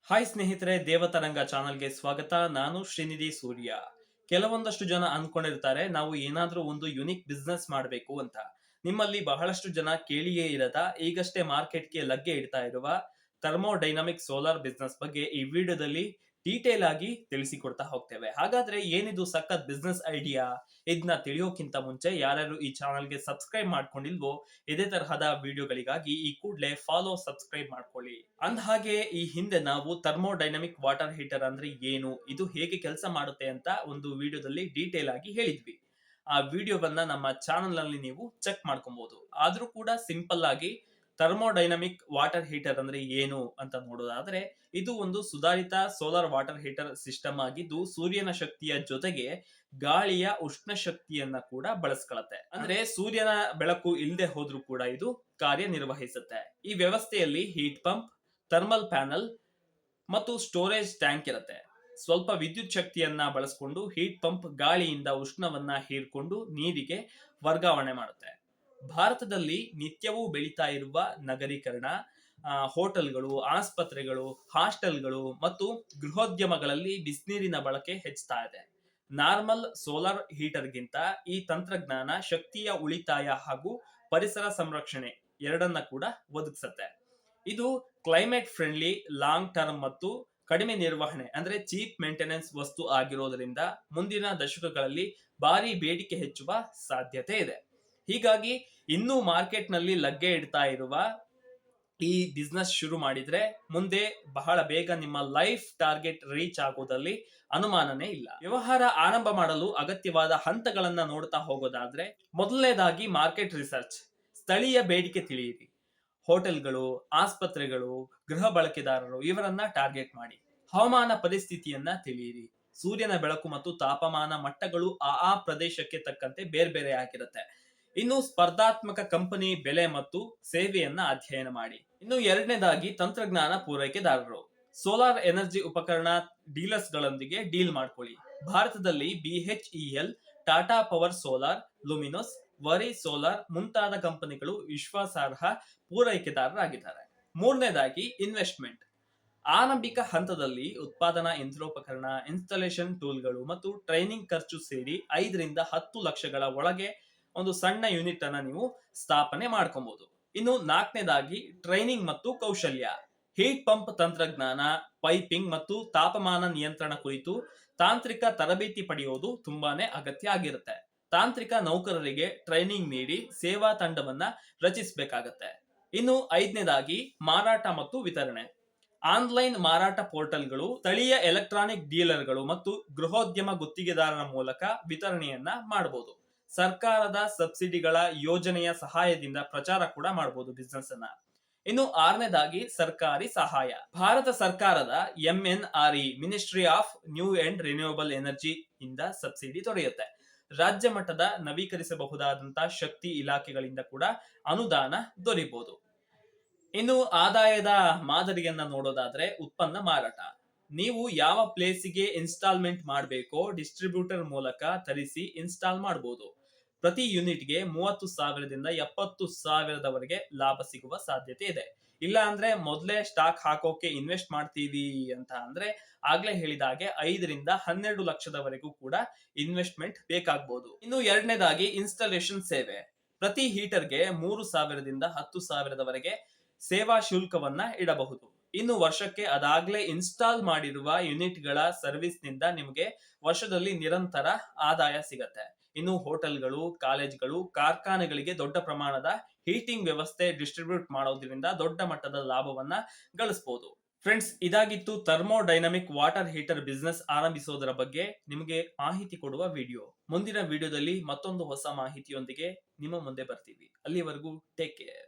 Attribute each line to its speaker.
Speaker 1: Hi ಸ್ನೇಹಿತರೆ, ದೇವತರಂಗ ಚಾನಲ್ಗೆ ಸ್ವಾಗತ. ನಾನು ಶ್ರೀನಿಧಿ ಸೂರ್ಯ. ಕೆಲವೊಂದಷ್ಟು ಜನ ಅನ್ಕೊಂಡಿರ್ತಾರೆ ನಾವು ಏನಾದ್ರೂ ಒಂದು ಯುನಿಕ್ ಬಿಸ್ನೆಸ್ ಮಾಡಬೇಕು ಅಂತ. ನಿಮ್ಮಲ್ಲಿ ಬಹಳಷ್ಟು ಜನ ಕೇಳಿಯೇ ಇರದ ಈಗಷ್ಟೇ ಮಾರ್ಕೆಟ್ಗೆ ಲಗ್ಗೆ ಇಡ್ತಾ ಇರುವ ಥರ್ಮೋಡೈನಮಿಕ್ ಸೋಲಾರ್ ಬಿಸ್ನೆಸ್ ಬಗ್ಗೆ ಈ ವಿಡಿಯೋದಲ್ಲಿ ಡೀಟೇಲ್ ಆಗಿ ತಿಳಿಸಿಕೊಡ್ತಾ ಹೋಗ್ತೇವೆ. ಹಾಗಾದ್ರೆ ಏನಿದು ಸಖತ್ ಬಿಸ್ನೆಸ್ ಐಡಿಯಾ? ಇದನ್ನ ತಿಳಿಯೋಕ್ಕಿಂತ ಮುಂಚೆ ಯಾರ್ಯಾರು ಈ ಚಾನಲ್ಗೆ ಸಬ್ಸ್ಕ್ರೈಬ್ ಮಾಡ್ಕೊಂಡಿಲ್ವೋ ಇದೇ ತರಹದ ವಿಡಿಯೋಗಳಿಗಾಗಿ ಈ ಕೂಡಲೇ ಫಾಲೋ ಸಬ್ಸ್ಕ್ರೈಬ್ ಮಾಡ್ಕೊಳ್ಳಿ. ಅಂದ ಹಾಗೆ ಈ ಹಿಂದೆ ನಾವು ಥರ್ಮೋಡೈನಮಿಕ್ ವಾಟರ್ ಹೀಟರ್ ಅಂದ್ರೆ ಏನು, ಇದು ಹೇಗೆ ಕೆಲಸ ಮಾಡುತ್ತೆ ಅಂತ ಒಂದು ವಿಡಿಯೋದಲ್ಲಿ ಡೀಟೇಲ್ ಆಗಿ ಹೇಳಿದ್ವಿ. ಆ ವಿಡಿಯೋವನ್ನ ನಮ್ಮ ಚಾನಲ್ ನಲ್ಲಿ ನೀವು ಚೆಕ್ ಮಾಡ್ಕೊಬಹುದು. ಆದ್ರೂ ಕೂಡ ಸಿಂಪಲ್ ಆಗಿ ಥರ್ಮೋಡೈನಮಿಕ್ ವಾಟರ್ ಹೀಟರ್ ಅಂದ್ರೆ ಏನು ಅಂತ ನೋಡೋದಾದ್ರೆ, ಇದು ಒಂದು ಸುಧಾರಿತ ಸೋಲಾರ್ ವಾಟರ್ ಹೀಟರ್ ಸಿಸ್ಟಮ್ ಆಗಿದ್ದು ಸೂರ್ಯನ ಶಕ್ತಿಯ ಜೊತೆಗೆ ಗಾಳಿಯ ಉಷ್ಣ ಶಕ್ತಿಯನ್ನ ಕೂಡ ಬಳಸ್ಕೊಳ್ಳುತ್ತೆ. ಅಂದ್ರೆ ಸೂರ್ಯನ ಬೆಳಕು ಇಲ್ಲದೆ ಹೋದ್ರೂ ಕೂಡ ಇದು ಕಾರ್ಯನಿರ್ವಹಿಸುತ್ತೆ. ಈ ವ್ಯವಸ್ಥೆಯಲ್ಲಿ ಹೀಟ್ ಪಂಪ್, ಥರ್ಮಲ್ ಪ್ಯಾನಲ್ ಮತ್ತು ಸ್ಟೋರೇಜ್ ಟ್ಯಾಂಕ್ ಇರುತ್ತೆ. ಸ್ವಲ್ಪ ವಿದ್ಯುತ್ ಶಕ್ತಿಯನ್ನ ಬಳಸಿಕೊಂಡು ಹೀಟ್ ಪಂಪ್ ಗಾಳಿಯಿಂದ ಉಷ್ಣವನ್ನ ಹೀರ್ಕೊಂಡು ನೀರಿಗೆ ವರ್ಗಾವಣೆ ಮಾಡುತ್ತೆ. ಭಾರತದಲ್ಲಿ ನಿತ್ಯವೂ ಬೆಳೀತಾ ಇರುವ ನಗರೀಕರಣ, ಹೋಟೆಲ್ಗಳು, ಆಸ್ಪತ್ರೆಗಳು, ಹಾಸ್ಟೆಲ್ಗಳು ಮತ್ತು ಗೃಹೋದ್ಯಮಗಳಲ್ಲಿ ಬಿಸಿನೀರಿನ ಬಳಕೆ ಹೆಚ್ಚುತ್ತಾ ಇದೆ. ನಾರ್ಮಲ್ ಸೋಲಾರ್ ಹೀಟರ್ಗಿಂತ ಈ ತಂತ್ರಜ್ಞಾನ ಶಕ್ತಿಯ ಉಳಿತಾಯ ಹಾಗೂ ಪರಿಸರ ಸಂರಕ್ಷಣೆ ಎರಡನ್ನ ಕೂಡ ಒದಗಿಸುತ್ತೆ. ಇದು ಕ್ಲೈಮೇಟ್ ಫ್ರೆಂಡ್ಲಿ, ಲಾಂಗ್ ಟರ್ಮ್ ಮತ್ತು ಕಡಿಮೆ ನಿರ್ವಹಣೆ ಅಂದ್ರೆ ಚೀಪ್ ಮೇಂಟೆನೆನ್ಸ್ ವಸ್ತು ಆಗಿರೋದ್ರಿಂದ ಮುಂದಿನ ದಶಕಗಳಲ್ಲಿ ಭಾರಿ ಬೇಡಿಕೆ ಹೆಚ್ಚುವ ಸಾಧ್ಯತೆ ಇದೆ. ಹೀಗಾಗಿ ಇನ್ನೂ ಮಾರ್ಕೆಟ್ ನಲ್ಲಿ ಲಗ್ಗೆ ಇಡ್ತಾ ಇರುವ ಈ ಬಿಸ್ನೆಸ್ ಶುರು ಮಾಡಿದ್ರೆ ಮುಂದೆ ಬಹಳ ಬೇಗ ನಿಮ್ಮ ಲೈಫ್ ಟಾರ್ಗೆಟ್ ರೀಚ್ ಆಗೋದಲ್ಲಿ ಅನುಮಾನನೇ ಇಲ್ಲ. ವ್ಯವಹಾರ ಆರಂಭ ಮಾಡಲು ಅಗತ್ಯವಾದ ಹಂತಗಳನ್ನ ನೋಡ್ತಾ ಹೋಗೋದಾದ್ರೆ, ಮೊದಲನೇದಾಗಿ ಮಾರ್ಕೆಟ್ ರಿಸರ್ಚ್, ಸ್ಥಳೀಯ ಬೇಡಿಕೆ ತಿಳಿಯಿರಿ. ಹೋಟೆಲ್ಗಳು, ಆಸ್ಪತ್ರೆಗಳು, ಗೃಹ ಬಳಕೆದಾರರು ಇವರನ್ನ ಟಾರ್ಗೆಟ್ ಮಾಡಿ. ಹವಾಮಾನ ಪರಿಸ್ಥಿತಿಯನ್ನ ತಿಳಿಯಿರಿ. ಸೂರ್ಯನ ಬೆಳಕು ಮತ್ತು ತಾಪಮಾನ ಮಟ್ಟಗಳು ಆ ಪ್ರದೇಶಕ್ಕೆ ತಕ್ಕಂತೆ ಬೇರೆ ಬೇರೆ ಆಗಿರುತ್ತೆ. ಇನ್ನು ಸ್ಪರ್ಧಾತ್ಮಕ ಕಂಪನಿ ಬೆಲೆ ಮತ್ತು ಸೇವೆಯನ್ನ ಅಧ್ಯಯನ ಮಾಡಿ. ಇನ್ನು ಎರಡನೇದಾಗಿ ತಂತ್ರಜ್ಞಾನ ಪೂರೈಕೆದಾರರು, ಸೋಲಾರ್ ಎನರ್ಜಿ ಉಪಕರಣ ಡೀಲರ್ಸ್ ಗಳೊಂದಿಗೆ ಡೀಲ್ ಮಾಡ್ಕೊಳ್ಳಿ. ಭಾರತದಲ್ಲಿ BHEL, Tata power solar, Luminous, Waaree solar ಮುಂತಾದ ಕಂಪನಿಗಳು ವಿಶ್ವಾಸಾರ್ಹ ಪೂರೈಕೆದಾರರಾಗಿದ್ದಾರೆ. ಮೂರನೇದಾಗಿ ಇನ್ವೆಸ್ಟ್ಮೆಂಟ್. ಆರಂಭಿಕ ಹಂತದಲ್ಲಿ ಉತ್ಪಾದನಾ ಯಂತ್ರೋಪಕರಣ, ಇನ್ಸ್ಟಾಲೇಷನ್ ಟೂಲ್ಗಳು ಮತ್ತು ಟ್ರೈನಿಂಗ್ ಖರ್ಚು ಸೇರಿ 5 ರಿಂದ 10 ಲಕ್ಷಗಳ ಒಳಗೆ ಒಂದು ಸಣ್ಣ ಯೂನಿಟ್ ಅನ್ನ ನೀವು ಸ್ಥಾಪನೆ ಮಾಡ್ಕೊಬಹುದು. ಇನ್ನು ನಾಲ್ಕನೇದಾಗಿ ಟ್ರೈನಿಂಗ್ ಮತ್ತು ಕೌಶಲ್ಯ. ಹೀಟ್ ಪಂಪ್ ತಂತ್ರಜ್ಞಾನ, ಪೈಪಿಂಗ್ ಮತ್ತು ತಾಪಮಾನ ನಿಯಂತ್ರಣ ಕುರಿತು ತಾಂತ್ರಿಕ ತರಬೇತಿ ಪಡೆಯುವುದು ತುಂಬಾನೇ ಅಗತ್ಯ ಆಗಿರುತ್ತೆ. ತಾಂತ್ರಿಕ ನೌಕರರಿಗೆ ಟ್ರೈನಿಂಗ್ ನೀಡಿ ಸೇವಾ ತಂಡವನ್ನ ರಚಿಸಬೇಕಾಗತ್ತೆ. ಇನ್ನು ಐದನೇದಾಗಿ ಮಾರಾಟ ಮತ್ತು ವಿತರಣೆ. ಆನ್ಲೈನ್ ಮಾರಾಟ ಪೋರ್ಟಲ್ಗಳು, ಸ್ಥಳೀಯ ಎಲೆಕ್ಟ್ರಾನಿಕ್ ಡೀಲರ್ಗಳು ಮತ್ತು ಗೃಹೋದ್ಯಮ ಗುತ್ತಿಗೆದಾರರ ಮೂಲಕ ವಿತರಣೆಯನ್ನ ಮಾಡಬಹುದು. ಸರ್ಕಾರದ ಸಬ್ಸಿಡಿಗಳ ಯೋಜನೆಯ ಸಹಾಯದಿಂದ ಪ್ರಚಾರ ಕೂಡ ಮಾಡಬಹುದು ಬಿಸ್ನೆಸ್ ಅನ್ನ. ಇನ್ನು ಆರನೇದಾಗಿ ಸರ್ಕಾರಿ ಸಹಾಯ. ಭಾರತ ಸರ್ಕಾರದ MNRE, ministry of new and renewable energy ಇಂದ ಸಬ್ಸಿಡಿ ದೊರೆಯುತ್ತೆ. ರಾಜ್ಯ ಮಟ್ಟದ ನವೀಕರಿಸಬಹುದಾದಂತಹ ಶಕ್ತಿ ಇಲಾಖೆಗಳಿಂದ ಕೂಡ ಅನುದಾನ ದೊರೆಯಬಹುದು. ಇನ್ನು ಆದಾಯದ ಮಾದರಿಯನ್ನ ನೋಡೋದಾದ್ರೆ, ಉತ್ಪನ್ನ ಮಾರಾಟ. ನೀವು ಯಾವ ಪ್ಲೇಸಿಗೆ ಇನ್ಸ್ಟಾಲ್ಮೆಂಟ್ ಮಾಡಬೇಕೋ ಡಿಸ್ಟ್ರಿಬ್ಯೂಟರ್ ಮೂಲಕ ತರಿಸಿ ಇನ್ಸ್ಟಾಲ್ ಮಾಡಬಹುದು. ಪ್ರತಿ ಯೂನಿಟ್ಗೆ 30,000ದಿಂದ 70,000ದವರೆಗೆ ಲಾಭ ಸಿಗುವ ಸಾಧ್ಯತೆ ಇದೆ. ಇಲ್ಲ ಅಂದ್ರೆ ಮೊದಲೇ ಸ್ಟಾಕ್ ಹಾಕೋಕೆ ಇನ್ವೆಸ್ಟ್ ಮಾಡ್ತೀವಿ ಅಂತ ಅಂದ್ರೆ ಆಗ್ಲೇ ಹೇಳಿದ ಹಾಗೆ 5 ರಿಂದ 12 ಲಕ್ಷದವರೆಗೂ ಕೂಡ ಇನ್ವೆಸ್ಟ್ಮೆಂಟ್ ಬೇಕಾಗಬಹುದು. ಇನ್ನು ಎರಡನೇದಾಗಿ ಇನ್ಸ್ಟಾಲೇಷನ್ ಸೇವೆ. ಪ್ರತಿ ಹೀಟರ್ಗೆ 3,000ದಿಂದ 10,000ದವರೆಗೆ ಸೇವಾ ಶುಲ್ಕವನ್ನ ಇಡಬಹುದು. ಇನ್ನು ವರ್ಷಕ್ಕೆ ಅದಾಗ್ಲೇ ಇನ್ಸ್ಟಾಲ್ ಮಾಡಿರುವ ಯೂನಿಟ್ಗಳ ಸರ್ವಿಸ್ ನಿಂದ ನಿಮಗೆ ವರ್ಷದಲ್ಲಿ ನಿರಂತರ ಆದಾಯ ಸಿಗತ್ತೆ. ಇನ್ನು ಹೋಟೆಲ್ಗಳು, ಕಾಲೇಜ್ಗಳು, ಕಾರ್ಖಾನೆಗಳಿಗೆ ದೊಡ್ಡ ಪ್ರಮಾಣದ ಹೀಟಿಂಗ್ ವ್ಯವಸ್ಥೆ ಡಿಸ್ಟ್ರಿಬ್ಯೂಟ್ ಮಾಡೋದ್ರಿಂದ ದೊಡ್ಡ ಮಟ್ಟದ ಲಾಭವನ್ನ ಗಳಿಸಬಹುದು. ಫ್ರೆಂಡ್ಸ್, ಇದಾಗಿತ್ತು ಥರ್ಮೋಡೈನಮಿಕ್ ವಾಟರ್ ಹೀಟರ್ ಬಿಸ್ನೆಸ್ ಆರಂಭಿಸೋದರ ಬಗ್ಗೆ ನಿಮಗೆ ಮಾಹಿತಿ ಕೊಡುವ ವಿಡಿಯೋ. ಮುಂದಿನ ವಿಡಿಯೋದಲ್ಲಿ ಮತ್ತೊಂದು ಹೊಸ ಮಾಹಿತಿಯೊಂದಿಗೆ ನಿಮ್ಮ ಮುಂದೆ ಬರ್ತೀವಿ. ಅಲ್ಲಿವರೆಗೂ ಟೇಕ್ ಕೇರ್.